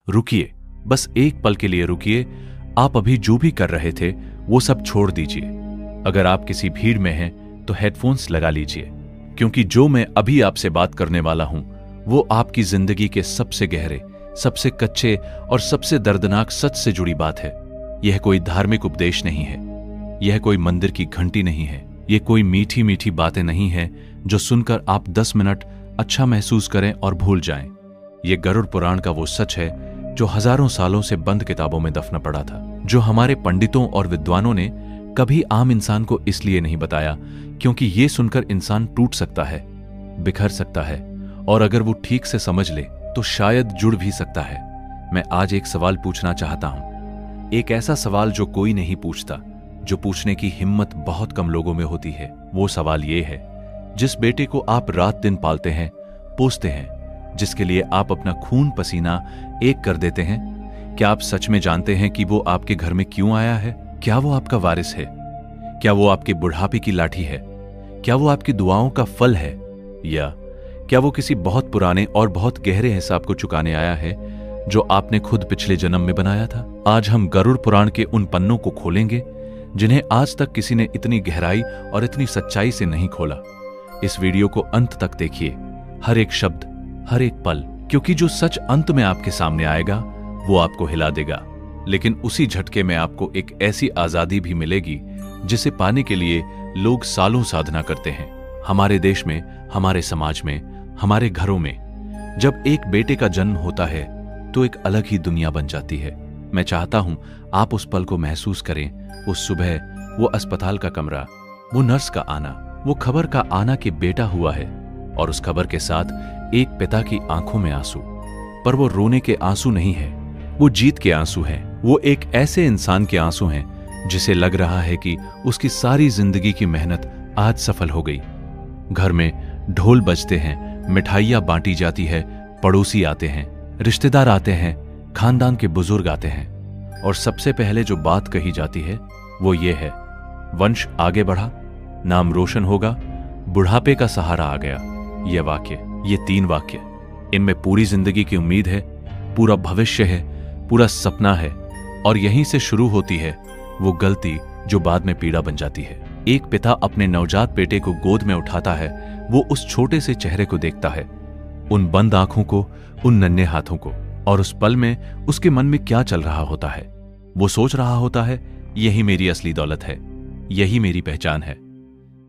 रुकिए, बस एक पल के लिए रुकिए। आप अभी जो भी कर रहे थे वो सब छोड़ दीजिए। अगर आप किसी भीड़ में हैं तो हेडफोन्स लगा लीजिए, क्योंकि जो मैं अभी आपसे बात करने वाला हूं वो आपकी जिंदगी के सबसे गहरे, सबसे कच्चे और सबसे दर्दनाक सच से जुड़ी बात है। यह कोई धार्मिक उपदेश नहीं है, यह कोई मंदिर की घंटी नहीं है, यह कोई मीठी मीठी बातें नहीं है जो सुनकर आप 10 मिनट अच्छा महसूस करें और भूल जाएं। यह गरुड़ पुराण का वो सच है जो हजारों सालों से बंद किताबों में दफना पड़ा था, जो हमारे पंडितों और विद्वानों ने कभी आम इंसान को इसलिए नहीं बताया क्योंकि ये सुनकर इंसान टूट सकता है, बिखर सकता है, और अगर वो ठीक से समझ ले तो शायद जुड़ भी सकता है। मैं आज एक सवाल पूछना चाहता हूं, एक ऐसा सवाल जो कोई नहीं पूछता, जो पूछने की हिम्मत बहुत कम लोगों में होती है। वो सवाल ये है, जिस बेटे को आप रात दिन पालते हैं, पोसते हैं, जिसके लिए आप अपना खून पसीना एक कर देते हैं, क्या आप सच में जानते हैं कि वो आपके घर में क्यों आया है? क्या वो आपका वारिस है? क्या वो आपके बुढ़ापे की लाठी है? क्या वो आपकी दुआओं का फल है? या क्या वो किसी बहुत पुराने और बहुत गहरे हिसाब को चुकाने आया है जो आपने खुद पिछले जन्म में बनाया था? आज हम गरुड़ पुराण के उन पन्नों को खोलेंगे जिन्हें आज तक किसी ने इतनी गहराई और इतनी सच्चाई से नहीं खोला। इस वीडियो को अंत तक देखिए, हर एक शब्द, हर एक पल, क्योंकि जो सच अंत में आपके सामने आएगा वो आपको हिला देगा, लेकिन उसी झटके में आपको एक ऐसी आजादी भी मिलेगी जिसे पाने के लिए लोग सालों साधना करते हैं। हमारे देश में, हमारे समाज में, हमारे घरों में जब एक बेटे का जन्म होता है तो एक अलग ही दुनिया बन जाती है। मैं चाहता हूं आप उस पल को महसूस करें, उस सुबह, वो अस्पताल का कमरा, वो नर्स का आना, वो खबर का आना कि बेटा हुआ है, और उस खबर के साथ एक पिता की आंखों में आंसू। पर वो रोने के आंसू नहीं है, वो जीत के आंसू हैं। वो एक ऐसे इंसान के आंसू हैं जिसे लग रहा है कि उसकी सारी जिंदगी की मेहनत आज सफल हो गई। घर में ढोल बजते हैं, मिठाइयां बांटी जाती है, पड़ोसी आते हैं, रिश्तेदार आते हैं, खानदान के बुजुर्ग आते हैं, और सबसे पहले जो बात कही जाती है वो ये है, वंश आगे बढ़ा, नाम रोशन होगा, बुढ़ापे का सहारा आ गया। ये वाक्य, ये 3 वाक्य, इनमें पूरी जिंदगी की उम्मीद है, पूरा भविष्य है, पूरा सपना है, और यहीं से शुरू होती है वो गलती जो बाद में पीड़ा बन जाती है। एक पिता अपने नवजात बेटे को गोद में उठाता है, वो उस छोटे से चेहरे को देखता है, उन बंद आंखों को, उन नन्हे हाथों को, और उस पल में उसके मन में क्या चल रहा होता है? वो सोच रहा होता है, यही मेरी असली दौलत है, यही मेरी पहचान है,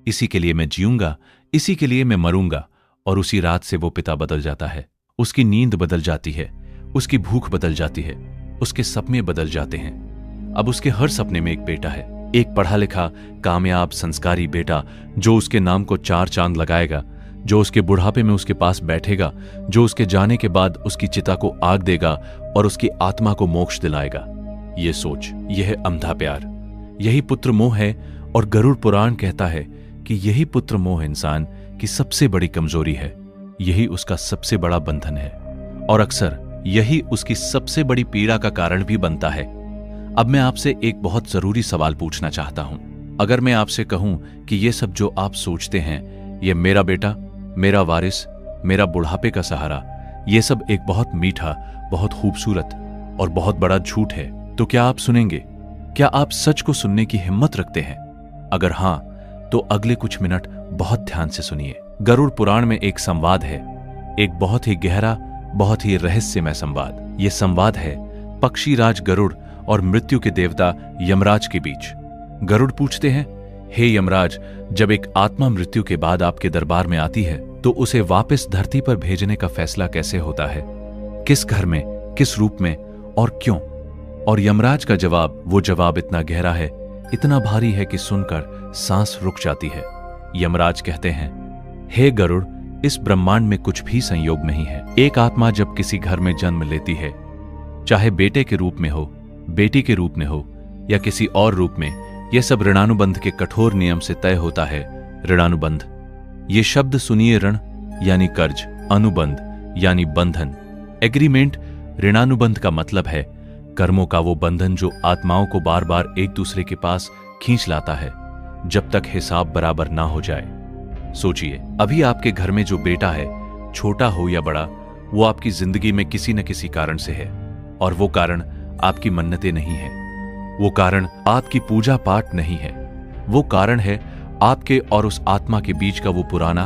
इसी के लिए मैं जीऊंगा, इसी के लिए मैं मरूंगा। और उसी रात से वो पिता बदल जाता है, उसकी नींद बदल जाती है, उसकी भूख बदल जाती है, उसके सपने बदल जाते हैं। अब उसके हर सपने में एक बेटा है, एक पढ़ा लिखा, कामयाब, संस्कारी बेटा जो उसके नाम को 4 चांद लगाएगा, जो उसके बुढ़ापे में उसके पास बैठेगा, जो उसके जाने के बाद उसकी चिता को आग देगा और उसकी आत्मा को मोक्ष दिलाएगा। ये सोच, यह है अंधा प्यार, यही पुत्र मोह है। और गरुड़ पुराण कहता है कि यही पुत्र मोह इंसान की सबसे बड़ी कमजोरी है, यही उसका सबसे बड़ा बंधन है, और अक्सर यही उसकी सबसे बड़ी पीड़ा का कारण भी बनता है। अब मैं आपसे एक बहुत जरूरी सवाल पूछना चाहता हूं। अगर मैं आपसे कहूं कि ये सब जो आप सोचते हैं, ये मेरा बेटा, मेरा वारिस, मेरा बुढ़ापे का सहारा, ये सब एक बहुत मीठा, बहुत खूबसूरत और बहुत बड़ा झूठ है, तो क्या आप सुनेंगे? क्या आप सच को सुनने की हिम्मत रखते हैं? अगर हां, तो अगले कुछ मिनट बहुत ध्यान से सुनिए। गरुड़ पुराण में एक संवाद है, एक बहुत ही गहरा, बहुत ही रहस्यमय संवाद। यह संवाद है पक्षीराज गरुड़ और मृत्यु के देवता यमराज के बीच। गरुड़ पूछते हैं, हे यमराज, जब एक आत्मा मृत्यु के बाद आपके दरबार में आती है तो उसे वापस धरती पर भेजने का फैसला कैसे होता है? किस घर में, किस रूप में और क्यों? और यमराज का जवाब, वो जवाब इतना गहरा है, इतना भारी है कि सुनकर सांस रुक जाती है। यमराज कहते हैं, हे गरुड़, इस ब्रह्मांड में कुछ भी संयोग नहीं है। एक आत्मा जब किसी घर में जन्म लेती है, चाहे बेटे के रूप में हो, बेटी के रूप में हो या किसी और रूप में, यह सब ऋणानुबंध के कठोर नियम से तय होता है। ऋणानुबंध, ये शब्द सुनिए, ऋण यानी कर्ज, अनुबंध यानी बंधन। एग्रीमेंट, ऋणानुबंध का मतलब है कर्मों का वो बंधन जो आत्माओं को बार बार एक दूसरे के पास खींच लाता है जब तक हिसाब बराबर ना हो जाए। सोचिए, अभी आपके घर में जो बेटा है, छोटा हो या बड़ा, वो आपकी जिंदगी में किसी न किसी कारण से है। और वो कारण आपकी मन्नतें नहीं है, वो कारण आपकी पूजा पाठ नहीं है, वो कारण है आपके और उस आत्मा के बीच का वो पुराना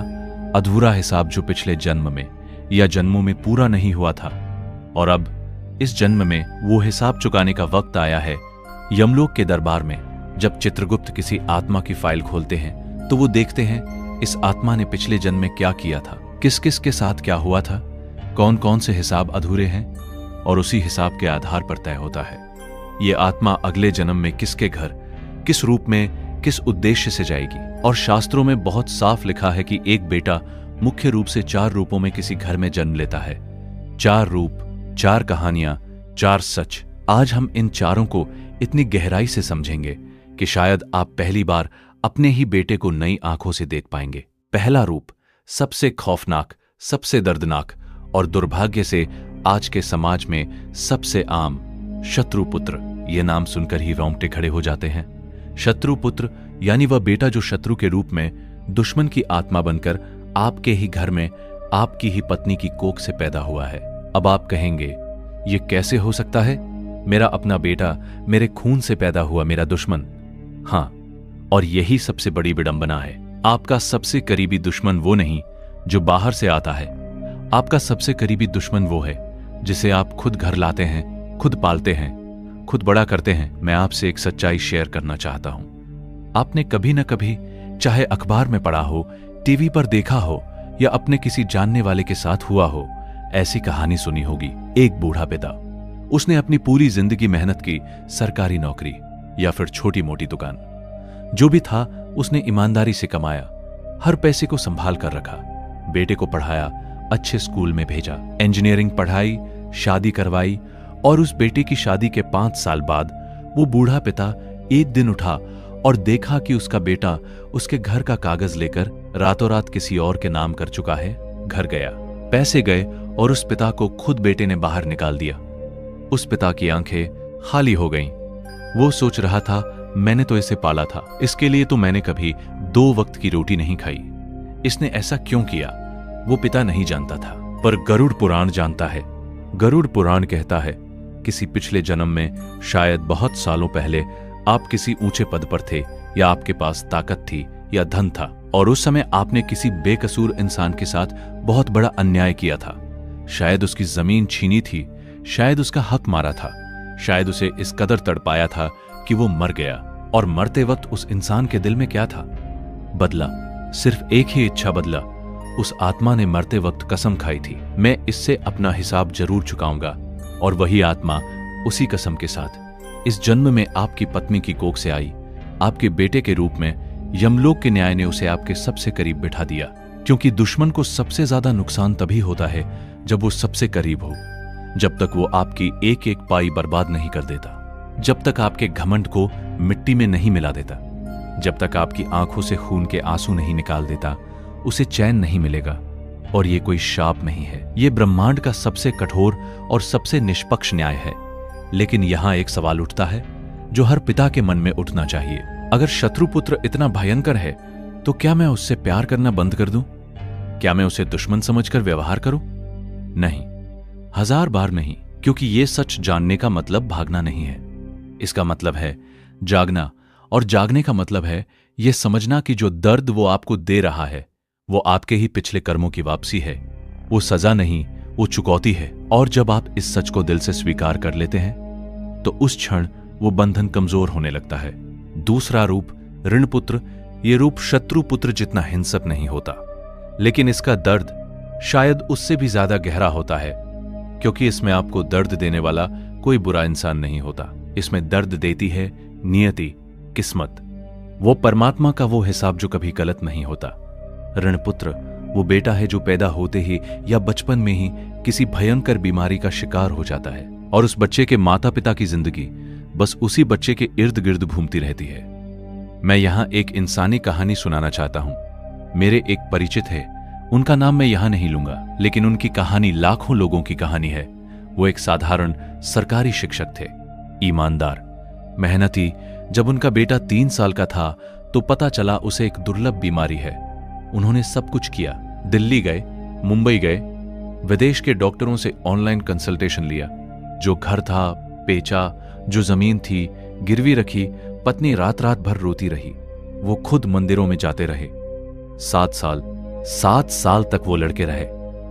अधूरा हिसाब जो पिछले जन्म में या जन्मों में पूरा नहीं हुआ था। और अब इस जन्म में वो हिसाब चुकाने का वक्त आया है। यमलोक के दरबार में जब चित्रगुप्त किसी आत्मा की फाइल खोलते हैं तो वो देखते हैं इस आत्मा ने पिछले जन्म में क्या किया था, किस किस के साथ क्या हुआ था, कौन कौन से हिसाब अधूरे हैं, और उसी हिसाब के आधार पर तय होता है ये आत्मा अगले जन्म में किसके घर, किस रूप में, किस उद्देश्य से जाएगी। और शास्त्रों में बहुत साफ लिखा है कि एक बेटा मुख्य रूप से 4 रूपों में किसी घर में जन्म लेता है। 4 रूप, 4 कहानियां, 4 सच। आज हम इन चारों को इतनी गहराई से समझेंगे कि शायद आप पहली बार अपने ही बेटे को नई आंखों से देख पाएंगे। पहला रूप सबसे खौफनाक, सबसे दर्दनाक और दुर्भाग्य से आज के समाज में सबसे आम शत्रुपुत्र। ये नाम सुनकर ही रोंगटे खड़े हो जाते हैं। शत्रुपुत्र यानी वह बेटा जो शत्रु के रूप में दुश्मन की आत्मा बनकर आपके ही घर में आपकी ही पत्नी की कोख से पैदा हुआ है। अब आप कहेंगे ये कैसे हो सकता है? मेरा अपना बेटा मेरे खून से पैदा हुआ मेरा दुश्मन। हां, और यही सबसे बड़ी विडंबना है। आपका सबसे करीबी दुश्मन वो नहीं जो बाहर से आता है। आपका सबसे करीबी दुश्मन वो है जिसे आप खुद घर लाते हैं, खुद पालते हैं, खुद बड़ा करते हैं। मैं आपसे एक सच्चाई शेयर करना चाहता हूं। आपने कभी न कभी, चाहे अखबार में पढ़ा हो, टीवी पर देखा हो या अपने किसी जानने वाले के साथ हुआ हो, ऐसी कहानी सुनी होगी। एक बूढ़ा पिता, उसने अपनी पूरी जिंदगी मेहनत की, सरकारी नौकरी या फिर छोटी मोटी दुकान, जो भी था उसने ईमानदारी से कमाया, हर पैसे को संभाल कर रखा, बेटे को पढ़ाया, अच्छे स्कूल में भेजा, इंजीनियरिंग पढ़ाई, शादी करवाई। और उस बेटे की शादी के 5 साल बाद वो बूढ़ा पिता एक दिन उठा और देखा कि उसका बेटा उसके घर का कागज लेकर रातों रात किसी और के नाम कर चुका है। घर गया, पैसे गए और उस पिता को खुद बेटे ने बाहर निकाल दिया। उस पिता की आंखें खाली हो गईं। वो सोच रहा था मैंने तो इसे पाला था, इसके लिए तो मैंने कभी 2 वक्त की रोटी नहीं खाई। इसने ऐसा क्यों किया? वो पिता नहीं जानता था, पर गरुड़ पुराण जानता है। गरुड़ पुराण कहता है किसी पिछले जन्म में, शायद बहुत सालों पहले, आप किसी ऊंचे पद पर थे या आपके पास ताकत थी या धन था, और उस समय आपने किसी बेकसूर इंसान के साथ बहुत बड़ा अन्याय किया था। शायद उसकी जमीन छीनी थी, शायद उसका हक मारा था, शायद उसे इस कदर तड़पाया था कि वो मर गया। और मरते वक्त उस इंसान के दिल में क्या था? बदला। सिर्फ एक ही इच्छा बदला। उस आत्मा ने मरते वक्त कसम खाई थी, मैं इससे अपना हिसाब जरूर चुकाऊंगा। और वही आत्मा उसी कसम के साथ इस जन्म में आपकी पत्नी की कोख से आई, आपके बेटे के रूप में। यमलोक के न्याय ने उसे आपके सबसे करीब बिठा दिया, क्योंकि दुश्मन को सबसे ज्यादा नुकसान तभी होता है जब वो सबसे करीब हो। जब तक वो आपकी एक एक पाई बर्बाद नहीं कर देता, जब तक आपके घमंड को मिट्टी में नहीं मिला देता, जब तक आपकी आंखों से खून के आंसू नहीं निकाल देता, उसे चैन नहीं मिलेगा। और ये कोई शाप नहीं है, ये ब्रह्मांड का सबसे कठोर और सबसे निष्पक्ष न्याय है। लेकिन यहां एक सवाल उठता है जो हर पिता के मन में उठना चाहिए। अगर शत्रुपुत्र इतना भयंकर है तो क्या मैं उससे प्यार करना बंद कर दूं? क्या मैं उसे दुश्मन समझकर व्यवहार करूं? नहीं, 1000 बार नहीं, क्योंकि ये सच जानने का मतलब भागना नहीं है। इसका मतलब है जागना, और जागने का मतलब है यह समझना कि जो दर्द वो आपको दे रहा है वो आपके ही पिछले कर्मों की वापसी है। वो सजा नहीं, वो चुकौती है। और जब आप इस सच को दिल से स्वीकार कर लेते हैं तो उस क्षण वो बंधन कमजोर होने लगता है। दूसरा रूप ऋणपुत्र, ये रूप शत्रुपुत्र जितना हिंसक नहीं होता, लेकिन इसका दर्द शायद उससे भी ज्यादा गहरा होता है, क्योंकि इसमें आपको दर्द देने वाला कोई बुरा इंसान नहीं होता। इसमें दर्द देती है नियति, किस्मत, वो परमात्मा का वो हिसाब जो कभी गलत नहीं होता। ऋणपुत्र वो बेटा है जो पैदा होते ही या बचपन में ही किसी भयंकर बीमारी का शिकार हो जाता है, और उस बच्चे के माता पिता की जिंदगी बस उसी बच्चे के इर्द गिर्द घूमती रहती है। मैं यहां एक इंसानी कहानी सुनाना चाहता हूं। मेरे एक परिचित है, उनका नाम मैं यहां नहीं लूंगा, लेकिन उनकी कहानी लाखों लोगों की कहानी है। वो एक साधारण सरकारी शिक्षक थे, ईमानदार, मेहनती। जब उनका बेटा 3 साल का था तो पता चला उसे एक दुर्लभ बीमारी है। उन्होंने सब कुछ किया, दिल्ली गए, मुंबई गए, विदेश के डॉक्टरों से ऑनलाइन कंसल्टेशन लिया, जो घर था, बेचा, जो जमीन थी गिरवी रखी, पत्नी रात रात भर रोती रही। वो खुद मंदिरों में जाते रहे। 7 साल तक वो लड़के रहे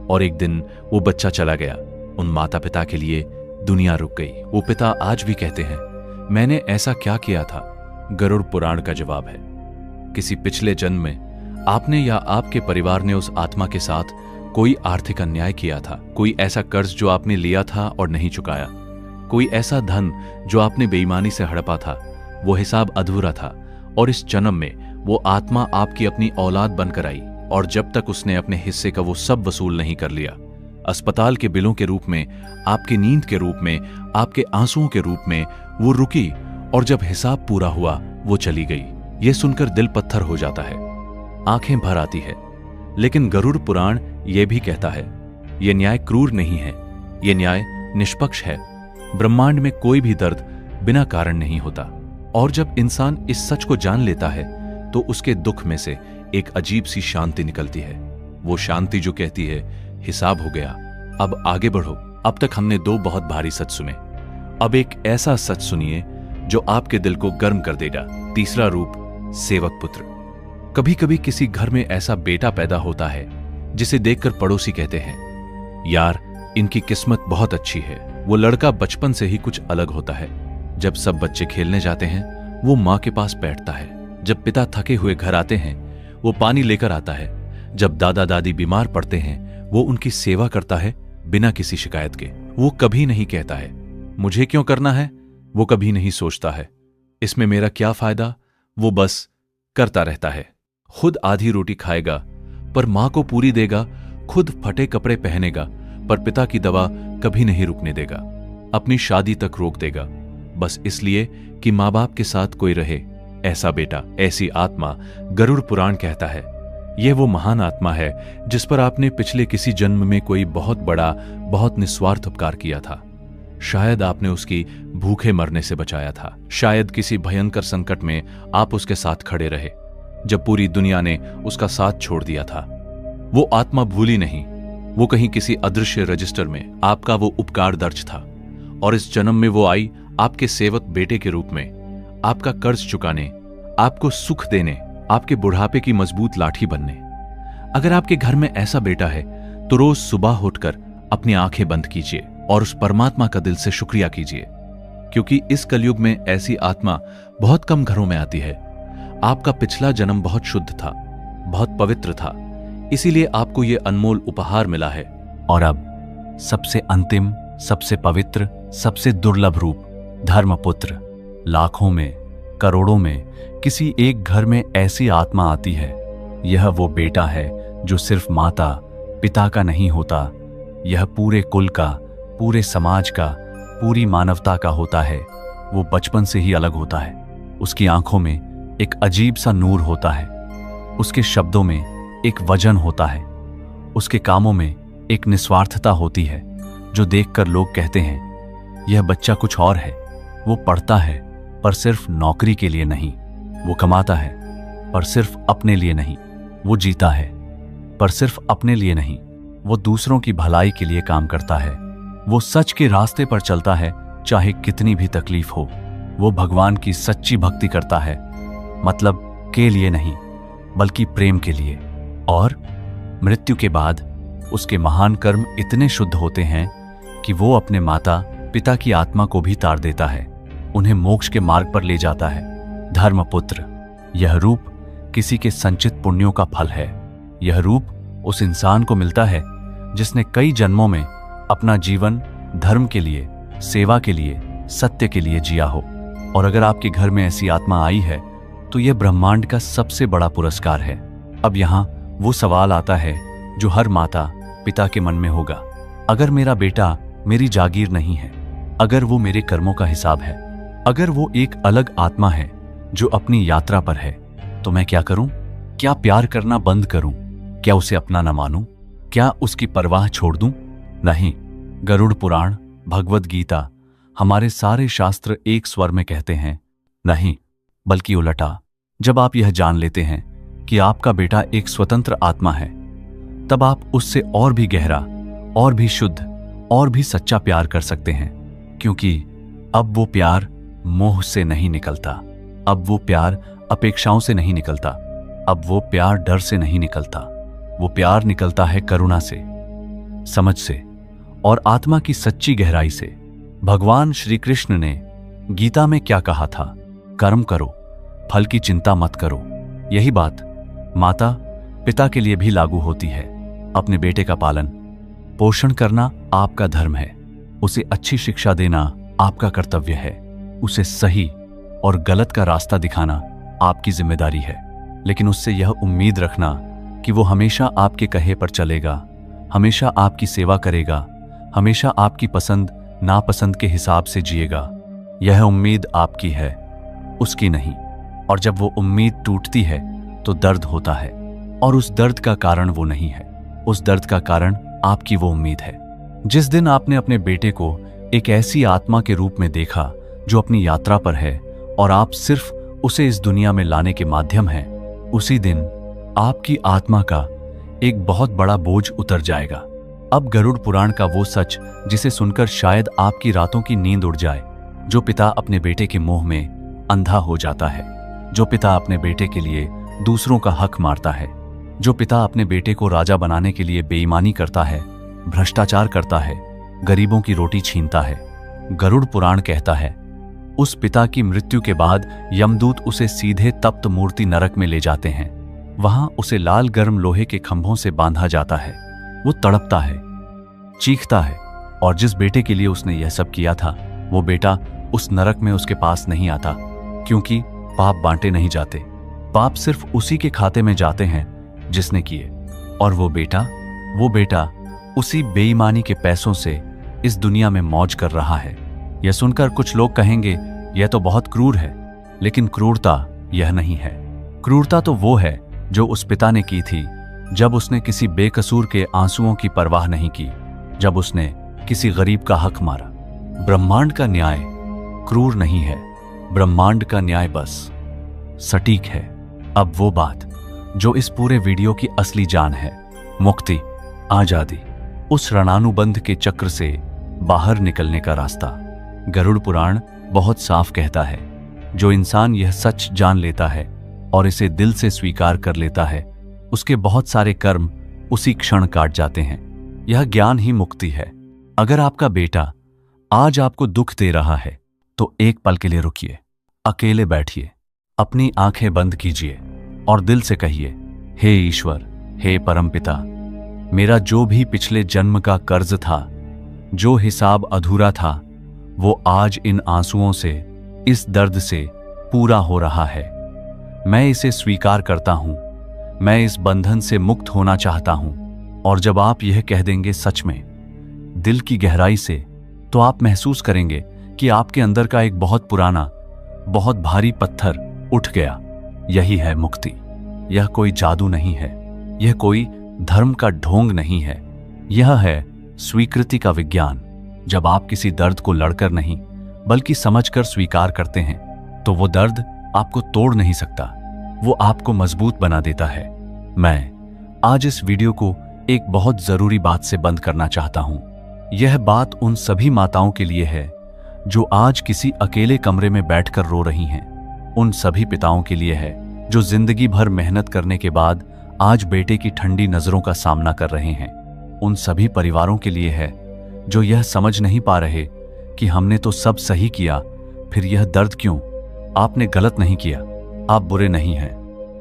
और एक दिन वो बच्चा चला गया। उन माता पिता के लिए दुनिया रुक गई। वो पिता आज भी कहते हैं, मैंने ऐसा क्या किया था? गरुड़ पुराण का जवाब है, किसी पिछले जन्म में आपने या आपके परिवार ने उस आत्मा के साथ कोई आर्थिक अन्याय किया था। कोई ऐसा कर्ज जो आपने लिया था और नहीं चुकाया, कोई ऐसा धन जो आपने बेईमानी से हड़पा था। वो हिसाब अधूरा था और इस जन्म में वो आत्मा आपकी अपनी औलाद बनकर आई और जब तक उसने अपने हिस्से का वो सब वसूल नहीं कर लिया, अस्पताल के बिलों के रूप में, आपकी नींद के रूप में, आपके आंसुओं के रूप में वो रुकी और जब हिसाब पूरा हुआ वो चली गई। ये सुनकर दिल पत्थर हो जाता है, आंखें भर आती है। लेकिन गरुड़ पुराण यह भी कहता है, यह न्याय क्रूर नहीं है, यह न्याय निष्पक्ष है। ब्रह्मांड में कोई भी दर्द बिना कारण नहीं होता और जब इंसान इस सच को जान लेता है तो उसके दुख में से एक अजीब सी शांति निकलती है। वो शांति जो कहती है, हिसाब हो गया, अब आगे बढ़ो। अब तक हमने 2 बहुत भारी सच सुने, अब एक ऐसा सच सुनिए जो आपके दिल को गर्म कर देगा। तीसरा रूप, सेवक पुत्र। कभी कभी किसी घर में ऐसा बेटा पैदा होता है जिसे देखकर पड़ोसी कहते हैं, यार इनकी किस्मत बहुत अच्छी है। वो लड़का बचपन से ही कुछ अलग होता है। जब सब बच्चे खेलने जाते हैं वो मां के पास बैठता है। जब पिता थके हुए घर आते हैं वो पानी लेकर आता है। जब दादा दादी बीमार पड़ते हैं वो उनकी सेवा करता है बिना किसी शिकायत के। वो कभी नहीं कहता है मुझे क्यों करना है, वो कभी नहीं सोचता है इसमें मेरा क्या फायदा, वो बस करता रहता है। खुद आधी रोटी खाएगा पर मां को पूरी देगा, खुद फटे कपड़े पहनेगा पर पिता की दवा कभी नहीं रुकने देगा, अपनी शादी तक रोक देगा बस इसलिए कि मां बाप के साथ कोई रहे। ऐसा बेटा, ऐसी आत्मा गरुड़ पुराण कहता है, यह वो महान आत्मा है जिस पर आपने पिछले किसी जन्म में कोई बहुत बड़ा, बहुत निस्वार्थ उपकार किया था। शायद आपने उसकी भूखे मरने से बचाया था, शायद किसी भयंकर संकट में आप उसके साथ खड़े रहे जब पूरी दुनिया ने उसका साथ छोड़ दिया था। वो आत्मा भूली नहीं, वो कहीं किसी अदृश्य रजिस्टर में आपका वो उपकार दर्ज था और इस जन्म में वो आई आपके सेवक बेटे के रूप में, आपका कर्ज चुकाने, आपको सुख देने, आपके बुढ़ापे की मजबूत लाठी बनने। अगर आपके घर में ऐसा बेटा है तो रोज सुबह उठकर अपनी आंखें बंद कीजिए और उस परमात्मा का दिल से शुक्रिया कीजिए, क्योंकि इस कलयुग में ऐसी आत्मा बहुत कम घरों में आती है। आपका पिछला जन्म बहुत शुद्ध था, बहुत पवित्र था, इसीलिए आपको यह अनमोल उपहार मिला है। और अब सबसे अंतिम, सबसे पवित्र, सबसे दुर्लभ रूप, धर्मपुत्र। लाखों में, करोड़ों में किसी एक घर में ऐसी आत्मा आती है। यह वो बेटा है जो सिर्फ माता पिता का नहीं होता, यह पूरे कुल का, पूरे समाज का, पूरी मानवता का होता है। वो बचपन से ही अलग होता है। उसकी आंखों में एक अजीब सा नूर होता है, उसके शब्दों में एक वजन होता है, उसके कामों में एक निस्वार्थता होती है जो देखकर लोग कहते हैं यह बच्चा कुछ और है। वो पढ़ता है पर सिर्फ नौकरी के लिए नहीं, वो कमाता है पर सिर्फ अपने लिए नहीं, वो जीता है पर सिर्फ अपने लिए नहीं, वो दूसरों की भलाई के लिए काम करता है। वो सच के रास्ते पर चलता है चाहे कितनी भी तकलीफ हो। वो भगवान की सच्ची भक्ति करता है, मतलब के लिए नहीं बल्कि प्रेम के लिए। और मृत्यु के बाद उसके महान कर्म इतने शुद्ध होते हैं कि वो अपने माता पिता की आत्मा को भी तार देता है, उन्हें मोक्ष के मार्ग पर ले जाता है। धर्मपुत्र, यह रूप किसी के संचित पुण्यों का फल है। यह रूप उस इंसान को मिलता है जिसने कई जन्मों में अपना जीवन धर्म के लिए, सेवा के लिए, सत्य के लिए जिया हो। और अगर आपके घर में ऐसी आत्मा आई है तो यह ब्रह्मांड का सबसे बड़ा पुरस्कार है। अब यहाँ वो सवाल आता है जो हर माता पिता के मन में होगा, अगर मेरा बेटा मेरी जागीर नहीं है, अगर वो मेरे कर्मों का हिसाब है, अगर वो एक अलग आत्मा है जो अपनी यात्रा पर है, तो मैं क्या करूं? क्या प्यार करना बंद करूं? क्या उसे अपना न मानूं? क्या उसकी परवाह छोड़ दूं? नहीं। गरुड़ पुराण, भगवद गीता, हमारे सारे शास्त्र एक स्वर में कहते हैं नहीं, बल्कि उलटा। जब आप यह जान लेते हैं कि आपका बेटा एक स्वतंत्र आत्मा है, तब आप उससे और भी गहरा, और भी शुद्ध, और भी सच्चा प्यार कर सकते हैं। क्योंकि अब वो प्यार मोह से नहीं निकलता, अब वो प्यार अपेक्षाओं से नहीं निकलता, अब वो प्यार डर से नहीं निकलता। वो प्यार निकलता है करुणा से, समझ से और आत्मा की सच्ची गहराई से। भगवान श्री कृष्ण ने गीता में क्या कहा था? कर्म करो, फल की चिंता मत करो। यही बात माता पिता के लिए भी लागू होती है। अपने बेटे का पालन पोषण करना आपका धर्म है, उसे अच्छी शिक्षा देना आपका कर्तव्य है, उसे सही और गलत का रास्ता दिखाना आपकी जिम्मेदारी है। लेकिन उससे यह उम्मीद रखना कि वो हमेशा आपके कहे पर चलेगा, हमेशा आपकी सेवा करेगा, हमेशा आपकी पसंद नापसंद के हिसाब से जिएगा, यह उम्मीद आपकी है, उसकी नहीं। और जब वो उम्मीद टूटती है तो दर्द होता है, और उस दर्द का कारण वो नहीं है, उस दर्द का कारण आपकी वो उम्मीद है। जिस दिन आपने अपने बेटे को एक ऐसी आत्मा के रूप में देखा जो अपनी यात्रा पर है और आप सिर्फ उसे इस दुनिया में लाने के माध्यम हैं, उसी दिन आपकी आत्मा का एक बहुत बड़ा बोझ उतर जाएगा। अब गरुड़ पुराण का वो सच जिसे सुनकर शायद आपकी रातों की नींद उड़ जाए। जो पिता अपने बेटे के मोह में अंधा हो जाता है, जो पिता अपने बेटे के लिए दूसरों का हक मारता है, जो पिता अपने बेटे को राजा बनाने के लिए बेईमानी करता है, भ्रष्टाचार करता है, गरीबों की रोटी छीनता है। गरुड़ पुराण कहता है उस पिता की मृत्यु के बाद यमदूत उसे सीधे तप्त मूर्ति नरक में ले जाते हैं। वहां उसे लाल गर्म लोहे के खंभों से बांधा जाता है। वो तड़पता है, चीखता है, और जिस बेटे के लिए उसने यह सब किया था वो बेटा उस नरक में उसके पास नहीं आता, क्योंकि पाप बांटे नहीं जाते। पाप सिर्फ उसी के खाते में जाते हैं जिसने किए, और वो बेटा उसी बेईमानी के पैसों से इस दुनिया में मौज कर रहा है। यह सुनकर कुछ लोग कहेंगे यह तो बहुत क्रूर है, लेकिन क्रूरता यह नहीं है। क्रूरता तो वो है जो उस पिता ने की थी जब उसने किसी बेकसूर के आंसुओं की परवाह नहीं की, जब उसने किसी गरीब का हक मारा। ब्रह्मांड का न्याय क्रूर नहीं है, ब्रह्मांड का न्याय बस सटीक है। अब वो बात जो इस पूरे वीडियो की असली जान है, मुक्ति, आजादी, उस ऋणानुबंध के चक्र से बाहर निकलने का रास्ता। गरुड़ पुराण बहुत साफ कहता है, जो इंसान यह सच जान लेता है और इसे दिल से स्वीकार कर लेता है, उसके बहुत सारे कर्म उसी क्षण काट जाते हैं। यह ज्ञान ही मुक्ति है। अगर आपका बेटा आज आपको दुख दे रहा है तो एक पल के लिए रुकिए, अकेले बैठिए, अपनी आंखें बंद कीजिए और दिल से कहिए, हे ईश्वर, हे परमपिता, मेरा जो भी पिछले जन्म का कर्ज था, जो हिसाब अधूरा था, वो आज इन आंसुओं से, इस दर्द से पूरा हो रहा है। मैं इसे स्वीकार करता हूं, मैं इस बंधन से मुक्त होना चाहता हूं। और जब आप यह कह देंगे सच में, दिल की गहराई से, तो आप महसूस करेंगे कि आपके अंदर का एक बहुत पुराना, बहुत भारी पत्थर उठ गया। यही है मुक्ति। यह कोई जादू नहीं है, यह कोई धर्म का ढोंग नहीं है, यह है स्वीकृति का विज्ञान। जब आप किसी दर्द को लड़कर नहीं बल्कि समझकर स्वीकार करते हैं तो वो दर्द आपको तोड़ नहीं सकता, वो आपको मजबूत बना देता है। मैं आज इस वीडियो को एक बहुत जरूरी बात से बंद करना चाहता हूं। यह बात उन सभी माताओं के लिए है जो आज किसी अकेले कमरे में बैठकर रो रही हैं, उन सभी पिताओं के लिए है जो जिंदगी भर मेहनत करने के बाद आज बेटे की ठंडी नजरों का सामना कर रहे हैं, उन सभी परिवारों के लिए है जो यह समझ नहीं पा रहे कि हमने तो सब सही किया, फिर यह दर्द क्यों? आपने गलत नहीं किया, आप बुरे नहीं हैं,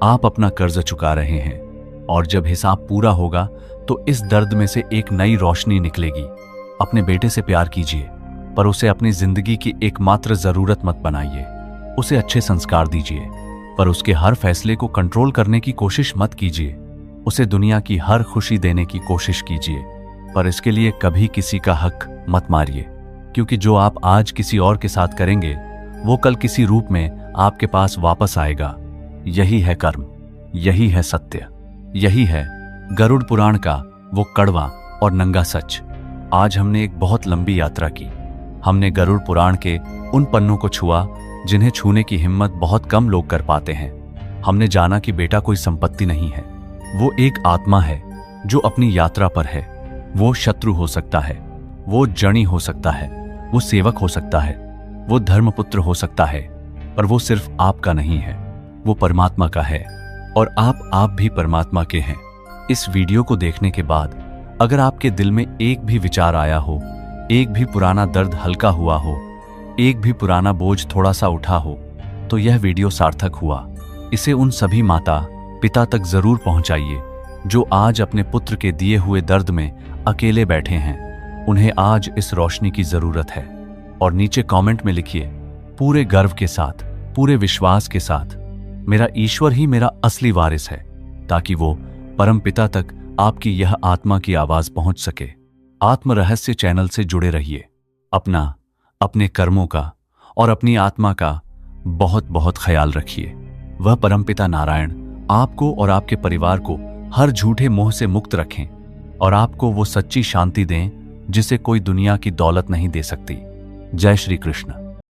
आप अपना कर्ज चुका रहे हैं, और जब हिसाब पूरा होगा तो इस दर्द में से एक नई रोशनी निकलेगी। अपने बेटे से प्यार कीजिए, पर उसे अपनी जिंदगी की एकमात्र जरूरत मत बनाइए। उसे अच्छे संस्कार दीजिए, पर उसके हर फैसले को कंट्रोल करने की कोशिश मत कीजिए। उसे दुनिया की हर खुशी देने की कोशिश कीजिए, पर इसके लिए कभी किसी का हक मत मारिए, क्योंकि जो आप आज किसी और के साथ करेंगे वो कल किसी रूप में आपके पास वापस आएगा। यही है कर्म, यही है सत्य, यही है गरुड़ पुराण का वो कड़वा और नंगा सच। आज हमने एक बहुत लंबी यात्रा की। हमने गरुड़ पुराण के उन पन्नों को छुआ जिन्हें छूने की हिम्मत बहुत कम लोग कर पाते हैं। हमने जाना कि बेटा कोई संपत्ति नहीं है, वो एक आत्मा है जो अपनी यात्रा पर है। वो शत्रु हो सकता है, वो जनी हो सकता है, वो सेवक हो सकता है, वो धर्मपुत्र हो सकता है, पर वो सिर्फ आपका नहीं है, वो परमात्मा का है और आप भी परमात्मा के हैं। इस वीडियो को देखने के बाद अगर आपके दिल में एक भी विचार आया हो, एक भी पुराना दर्द हल्का हुआ हो, एक भी पुराना बोझ थोड़ा सा उठा हो, तो यह वीडियो सार्थक हुआ। इसे उन सभी माता पिता तक जरूर पहुंचाइए जो आज अपने पुत्र के दिए हुए दर्द में अकेले बैठे हैं। उन्हें आज इस रोशनी की जरूरत है। और नीचे कमेंट में लिखिए पूरे गर्व के साथ, पूरे विश्वास के साथ, मेरा ईश्वर ही मेरा असली वारिस है, ताकि वो परम पिता तक आपकी यह आत्मा की आवाज पहुंच सके। आत्म रहस्य चैनल से जुड़े रहिए। अपना, अपने कर्मों का और अपनी आत्मा का बहुत बहुत ख्याल रखिए। वह परमपिता नारायण आपको और आपके परिवार को हर झूठे मोह से मुक्त रखें और आपको वो सच्ची शांति दें जिसे कोई दुनिया की दौलत नहीं दे सकती। जय श्री कृष्ण।